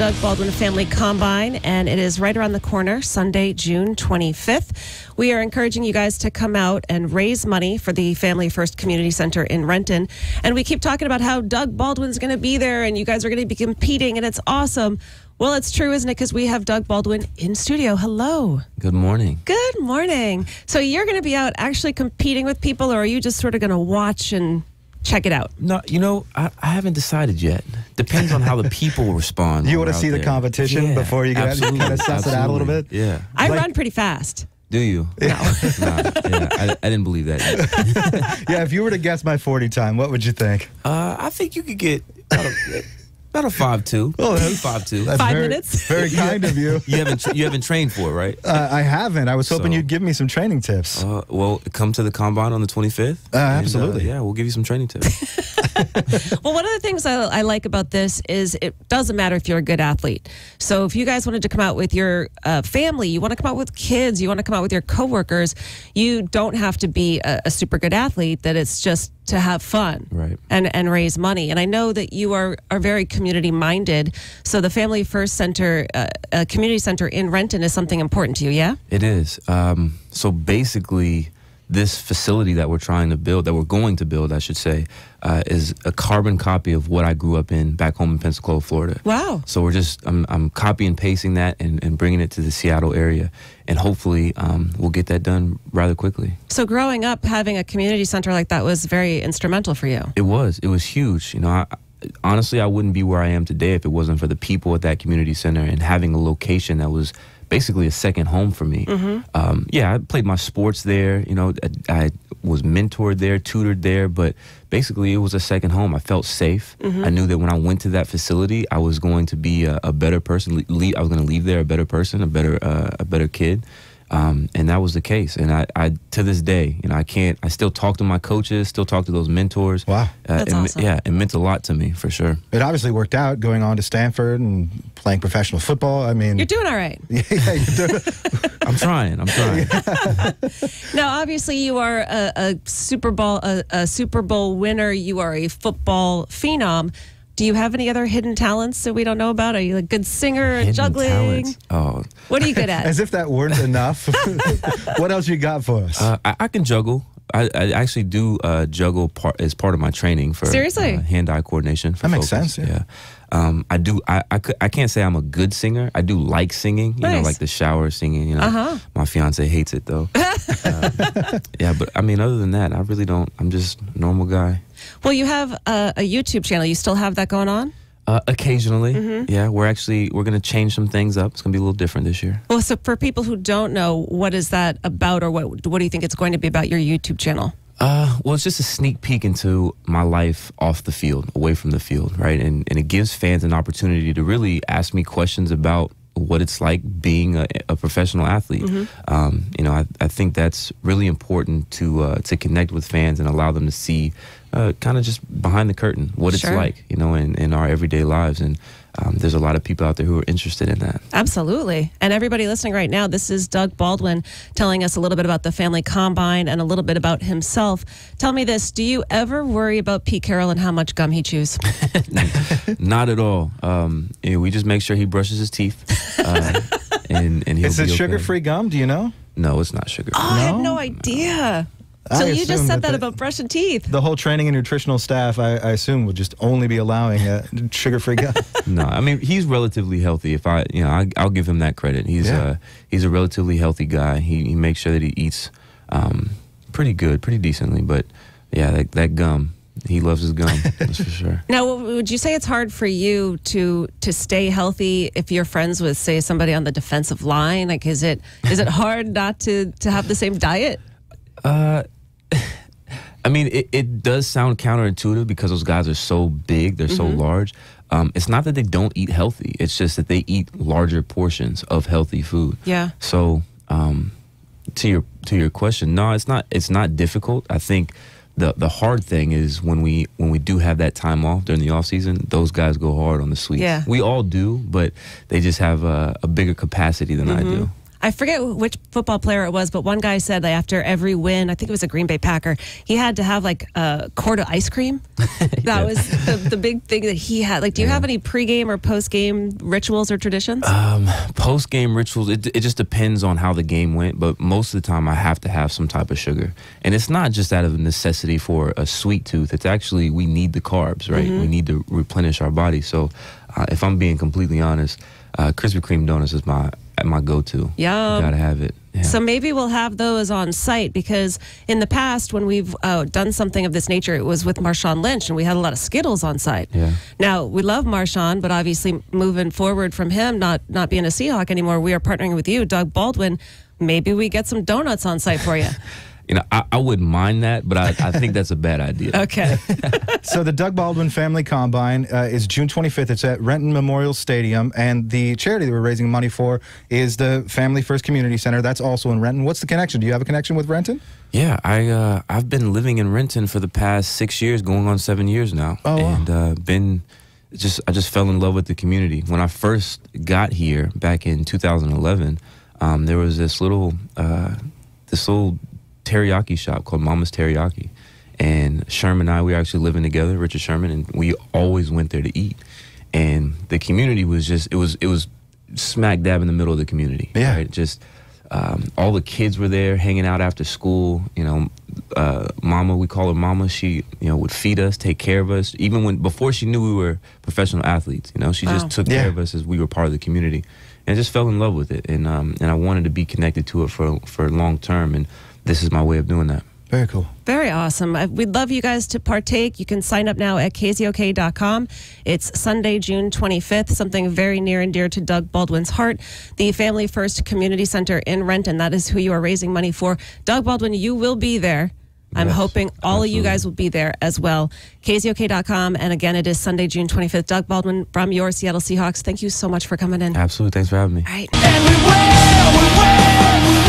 Doug Baldwin Family Combine, and it is right around the corner, Sunday, June 25th. We are encouraging you guys to come out and raise money for the Family First Community Center in Renton. And we keep talking about how Doug Baldwin's going to be there and you guys are going to be competing, and it's awesome. Well, it's true, isn't it? Because we have Doug Baldwin in studio. Hello. Good morning. Good morning. So you're going to be out actually competing with people, or are you just sort of going to watch and check it out? No, you know, I haven't decided yet. Depends on how the people respond. You want to see the competition before you get out and kind of suss it out a little bit? Yeah. I run pretty fast. Do you? No. I didn't believe that yet. Yeah, if you were to guess my 40 time, what would you think? I think you could get about a 5'2". Oh, that's 5'2". That's 5 very, minutes? Very kind of you. You haven't trained for it, right? I haven't. I was hoping So- you'd give me some training tips. Well, come to the combine on the 25th. Absolutely. Yeah, we'll give you some training tips. Well, one of the things I like about this is it doesn't matter if you're a good athlete. So if you guys wanted to come out with your family, you want to come out with kids, you want to come out with your coworkers, you don't have to be a super good athlete, that it's just to have fun, Right. and raise money. And I know that you are very community minded. So the Family First Center, community center in Renton is something important to you, yeah? It is. So basically, this facility that we're trying to build, that we're going to build, I should say, is a carbon copy of what I grew up in back home in Pensacola, Florida. Wow. So I'm copy and pasting that and bringing it to the Seattle area, and hopefully we'll get that done rather quickly. So growing up, having a community center like that was very instrumental for you. It was huge. You know, honestly, I wouldn't be where I am today if it wasn't for the people at that community center and having a location that was basically a second home for me. Yeah, I played my sports there. You know, I was mentored there, tutored there, but basically it was a second home. I felt safe. I knew that when I went to that facility, I was going to be a better person. I was going to leave there a better person, a better kid. And that was the case. And I to this day, you know, I still talk to my coaches, still talk to those mentors. Wow. That's awesome. Yeah, it meant a lot to me, for sure. It obviously worked out, going on to Stanford and playing professional football. I mean, You're doing all right. yeah, you're doing, I'm trying. Now, obviously, you are a Super Bowl winner. You are a football phenom. Do you have any other hidden talents that we don't know about? Are you a good singer, Hidden juggling? talents. Oh, What are you good at? as if that weren't enough. What else you got for us? I can juggle. I actually do juggle as part of my training for Seriously? hand-eye coordination. For That makes focus. sense, yeah. I do. I can't say I'm a good singer. I do like singing. You know, Nice. like the shower singing. You know, my fiance hates it though. Yeah, but I mean, other than that, I really don't. I'm just a normal guy. Well, you have a YouTube channel. You still have that going on? Occasionally, yeah. We're going to change some things up. It's going to be a little different this year. Well, so for people who don't know, what is that about, or what do you think it's going to be about, your YouTube channel? Well, it's just a sneak peek into my life off the field, away from the field, right? And it gives fans an opportunity to really ask me questions about what it's like being a professional athlete. You know, I think that's really important to connect with fans and allow them to see kind of just behind the curtain what it's Sure. like, you know, in our everyday lives. And there's a lot of people out there who are interested in that. Absolutely. And everybody listening right now, this is Doug Baldwin telling us a little bit about the Family Combine and a little bit about himself. Tell me this, do you ever worry about Pete Carroll and how much gum he chews? Not at all. Yeah, we just make sure he brushes his teeth. And he'll Is be it okay. sugar-free gum? Do you know? No, it's not sugar. Oh, I had No? no idea. I So you just assume said that that about brushing teeth. The whole training and nutritional staff, I assume, would just only be allowing sugar-free gum. No, I mean, he's relatively healthy. If I'll give him that credit. He's a relatively healthy guy. He makes sure that he eats pretty good, pretty decently. But yeah, that gum, he loves his gum. That's for sure. Now, would you say it's hard for you to stay healthy if you're friends with, say, somebody on the defensive line? Like, is it hard not to have the same diet? I mean, it does sound counterintuitive because those guys are so big, they're so large. It's not that they don't eat healthy. It's just that they eat larger portions of healthy food. Yeah. So, to your question, no, it's not difficult. I think the hard thing is when we do have that time off during the off season, those guys go hard on the sweets. Yeah. We all do, but they just have a bigger capacity than I do. I forget which football player it was, but one guy said that after every win, I think it was a Green Bay Packer, he had to have like a quart of ice cream. That was the big thing that he had. Like, do you have any pregame or postgame rituals or traditions? Post-game rituals, it just depends on how the game went, but most of the time I have to have some type of sugar. And it's not just out of necessity for a sweet tooth. It's actually, we need the carbs, right? We need to replenish our body. So if I'm being completely honest, Krispy Kreme donuts is my go-to. Yum. Gotta have it. Yeah. So maybe we'll have those on site, because in the past when we've done something of this nature, it was with Marshawn Lynch, and we had a lot of Skittles on site. Yeah. Now, we love Marshawn, but obviously moving forward from him not being a Seahawk anymore, we are partnering with you, Doug Baldwin. Maybe we get some donuts on site for you. You know, I wouldn't mind that, but I think that's a bad idea. Okay. So the Doug Baldwin Family Combine is June 25th. It's at Renton Memorial Stadium, and the charity that we're raising money for is the Family First Community Center. That's also in Renton. What's the connection? Do you have a connection with Renton? Yeah, I've been living in Renton for the past 6 years, going on 7 years now. Oh, wow. And I just fell in love with the community. When I first got here back in 2011, there was this little teriyaki shop called Mama's Teriyaki, and Sherman and I, we were actually living together, Richard Sherman, and we always went there to eat. And the community was just, it was smack dab in the middle of the community. Yeah. Right? Just all the kids were there hanging out after school. You know, Mama, we call her Mama, she, you know, would feed us, take care of us, even before she knew we were professional athletes. You know, she just took care of us as we were part of the community, and I just fell in love with it. And I wanted to be connected to it for long term, and this is my way of doing that. Very cool. Very awesome. We'd love you guys to partake. You can sign up now at KZOK.com. It's Sunday, June 25th, something very near and dear to Doug Baldwin's heart. The Family First Community Center in Renton. That is who you are raising money for. Doug Baldwin, you will be there. I'm hoping all of you guys will be there as well. KZOK.com. And again, it is Sunday, June 25th. Doug Baldwin from your Seattle Seahawks. Thank you so much for coming in. Absolutely. Thanks for having me. All right. And we will.